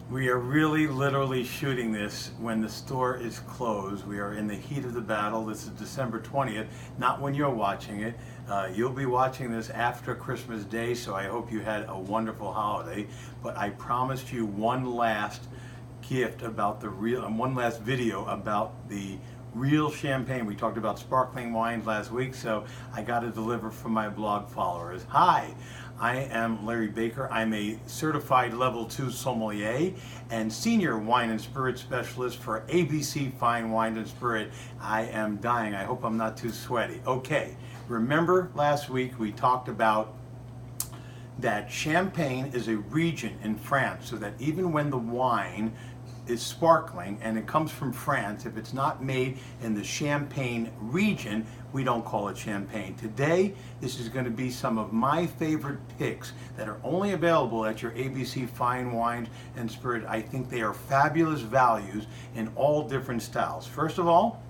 We are really literally shooting this when the store is closed. We are in the heat of the battle. This is December 20th, not when you're watching it. You'll be watching this after Christmas Day, so I hope you had a wonderful holiday. But I promised you one last gift about the real, and one last video about the real champagne. We talked about sparkling wines last week, so I got to deliver for my blog followers. Hi, I am Larry Baker. I'm a certified level 2 sommelier and senior wine and spirit specialist for ABC Fine Wine and Spirit. I am dying. I hope I'm not too sweaty. Okay, remember last week we talked about that Champagne is a region in France, so that even when the wine is sparkling and it comes from France, if it's not made in the Champagne region, we don't call it champagne. Today, this is going to be some of my favorite picks that are only available at your ABC Fine Wines and Spirit. I think they are fabulous values in all different styles. First of all,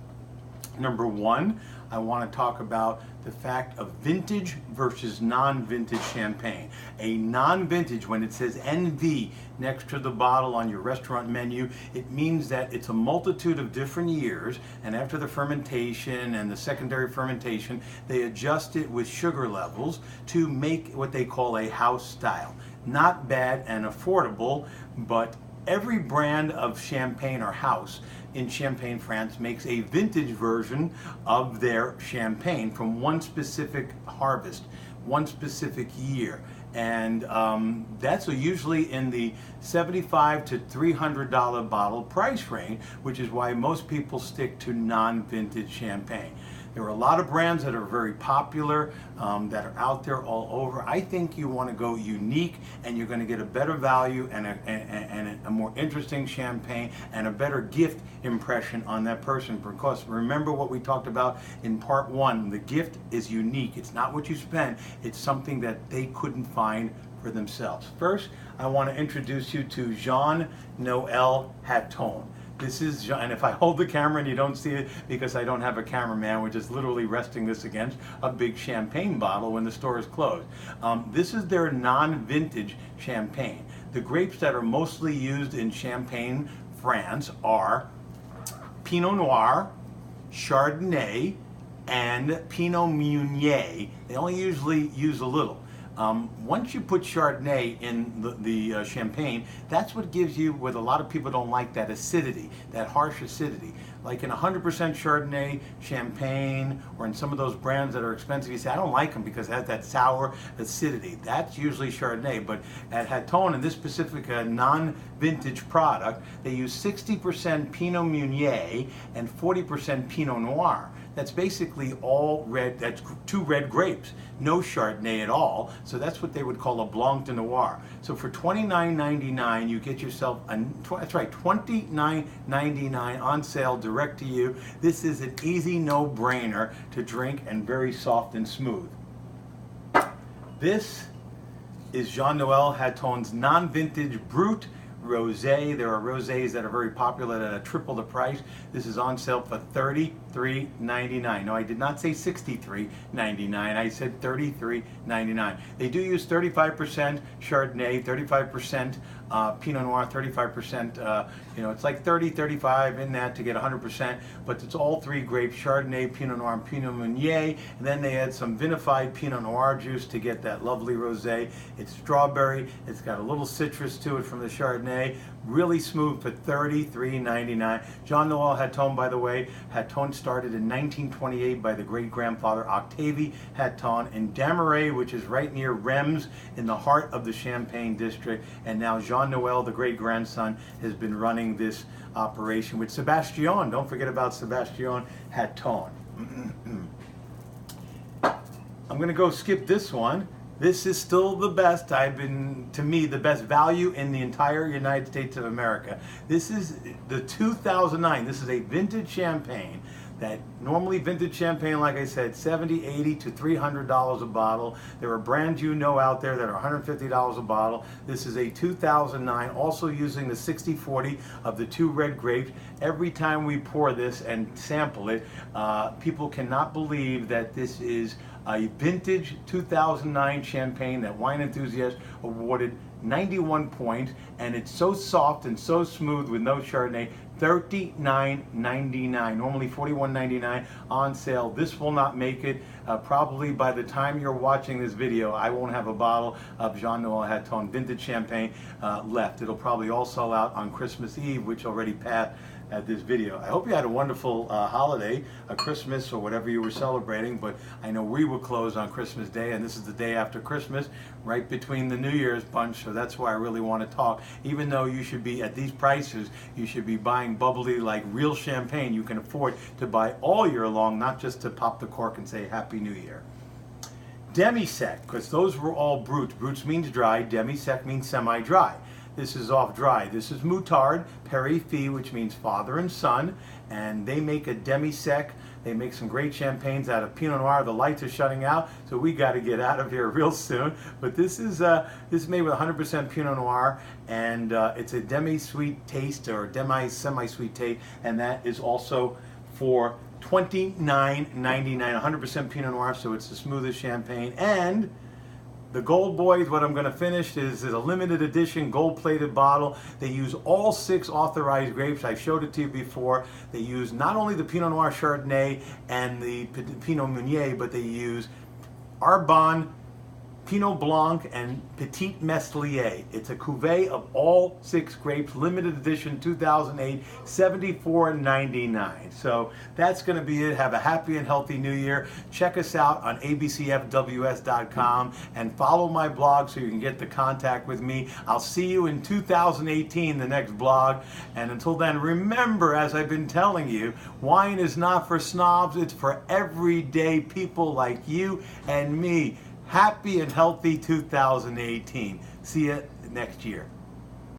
number one, I want to talk about the fact of vintage versus non-vintage champagne. A non-vintage, when it says NV next to the bottle on your restaurant menu, it means that it's a multitude of different years, and after the fermentation and the secondary fermentation, they adjust it with sugar levels to make what they call a house style. Not bad and affordable, but every brand of champagne or house in Champagne, France makes a vintage version of their champagne from one specific harvest, one specific year. And that's usually in the $75 to $300 bottle price range, which is why most people stick to non-vintage champagne. There are a lot of brands that are very popular, that are out there all over. I think you want to go unique, and you're going to get a better value and a more interesting champagne and a better gift impression on that person. Because remember what we talked about in part one, the gift is unique. It's not what you spend, it's something that they couldn't find for themselves. First, I want to introduce you to Jean-Noël Hatton. This is, and if I hold the camera and you don't see it because I don't have a cameraman, we're just literally resting this against a big champagne bottle when the store is closed. This is their non-vintage champagne. The grapes that are mostly used in Champagne, France are Pinot Noir, Chardonnay, and Pinot Meunier. They only usually use a little. Once you put Chardonnay in the champagne, that's what gives you, what a lot of people don't like, that acidity, that harsh acidity. Like in 100% Chardonnay champagne, or in some of those brands that are expensive, you say, I don't like them because it has that sour acidity. That's usually Chardonnay. But at Hatton, in this specific non-vintage product, they use 60% Pinot Meunier and 40% Pinot Noir. That's basically all red, that's two red grapes, no Chardonnay at all. So that's what they would call a Blanc de Noir. So for $29.99, you get yourself, that's right, $29.99 on sale direct to you. This is an easy no-brainer to drink and very soft and smooth. This is Jean-Noël Hatton's non-vintage Brut Rosé. There are rosés that are very popular at triple the price. This is on sale for $33.99. No, I did not say $63.99. I said $33.99. They do use 35% Chardonnay, 35% Pinot Noir, 35%, it's like 30, 35 in that to get 100%, but it's all three grapes, Chardonnay, Pinot Noir, and Pinot Meunier, and then they add some vinified Pinot Noir juice to get that lovely rosé. It's strawberry, it's got a little citrus to it from the Chardonnay, really smooth for $33.99. Jean-Noël Hatton, by the way, Hatton started in 1928 by the great-grandfather Octavie Hatton in Dameray, which is right near Reims in the heart of the Champagne district, and now Jean-Noël, the great-grandson, has been running this operation with Sébastien. Don't forget about Sébastien Hatton. I'm going to go skip this one. This is still the best, to me, the best value in the entire United States of America. This is the 2009. This is a vintage champagne. That normally vintage champagne, like I said, $70, $80 to $300 a bottle. There are brands out there that are $150 a bottle. This is a 2009, also using the 60-40 of the two red grapes. Every time we pour this and sample it, people cannot believe that this is a vintage 2009 champagne that wine enthusiasts awarded 91 points, and it's so soft and so smooth with no Chardonnay. $39.99, normally $41.99 on sale. This will not make it. Probably by the time you're watching this video, I won't have a bottle of Jean Noël Hatton vintage champagne left. It'll probably all sell out on Christmas Eve, which already passed at this video. I hope you had a wonderful holiday, a Christmas or whatever you were celebrating, but I know we were closed on Christmas Day, and this is the day after Christmas, right between the New Year's bunch, so that's why I really want to talk. Even though you should be, at these prices, you should be buying bubbly, like real champagne you can afford to buy all year long, not just to pop the cork and say Happy New Year. Demi-sec, because those were all brutes. Brutes means dry, demi-sec means semi-dry. This is off dry. This is Moutard, Peri-Fille, which means father and son, and they make a demi-sec. They make some great champagnes out of Pinot Noir. The lights are shutting out, so we got to get out of here real soon. But this is made with 100% Pinot Noir, and it's a demi-sweet taste or semi-sweet taste, and that is also for $29.99, 100% Pinot Noir, so it's the smoothest champagne. And the Gold Boys, what I'm going to finish is a limited edition gold-plated bottle. They use all 6 authorized grapes. I showed it to you before. They use not only the Pinot Noir Chardonnay and the Pinot Meunier, but they use Arbonne, Pinot Blanc, and Petit Meslier. It's a cuvee of all 6 grapes, limited edition 2008, $74.99. So that's going to be it. Have a happy and healthy new year. Check us out on abcfws.com and follow my blog so you can get the contact with me. I'll see you in 2018, the next blog. And until then, remember, as I've been telling you, wine is not for snobs. It's for everyday people like you and me. Happy and healthy 2018. See you next year.